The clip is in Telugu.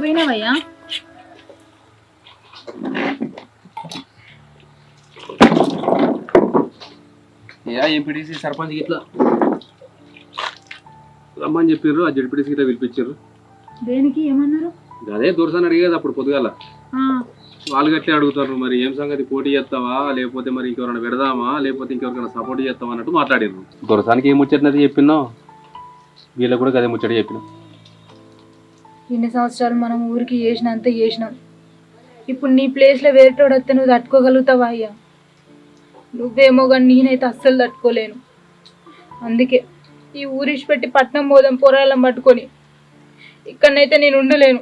పోయినావయ్యా? ఎంపీటీసీ సర్పంచ్ ఇట్లా రమ్మని చెప్పారు. ఆ జడ్పీటీసీ ఇట్లా పిలిపించారు. దేనికి? ఏమన్నారు? అదే దొరసాని అడిగేది అప్పుడు పొద్దుగాల. వాళ్ళు గట్లే అడుగుతారు, మరి ఏం సంగతి, పోటీ చేస్తావా లేకపోతే మరి ఇంకెవరైనా పెడదామా లేకపోతే ఇంకెవరికైనా సపోర్ట్ చేస్తావా అన్నట్టు మాట్లాడారు. దొరసానికి ఏం ముచ్చట్నది చెప్పినావు, వీళ్ళకి కూడా అదే ముచ్చట చెప్పినాం. ఇన్ని సంవత్సరాలు మనం ఊరికి చేసినంత చేసినాం. ఇప్పుడు నీ ప్లేస్లో వేరేటోడు వస్తే నువ్వు తట్టుకోగలుగుతావా అయ్యా? నువ్వేమో కానీ నేనైతే అస్సలు తట్టుకోలేను. అందుకే ఈ ఊరిసి పెట్టి పట్నం పోదాం పోరాళ్ళం పట్టుకొని. ఇక్కడనైతే నేను ఉండలేను.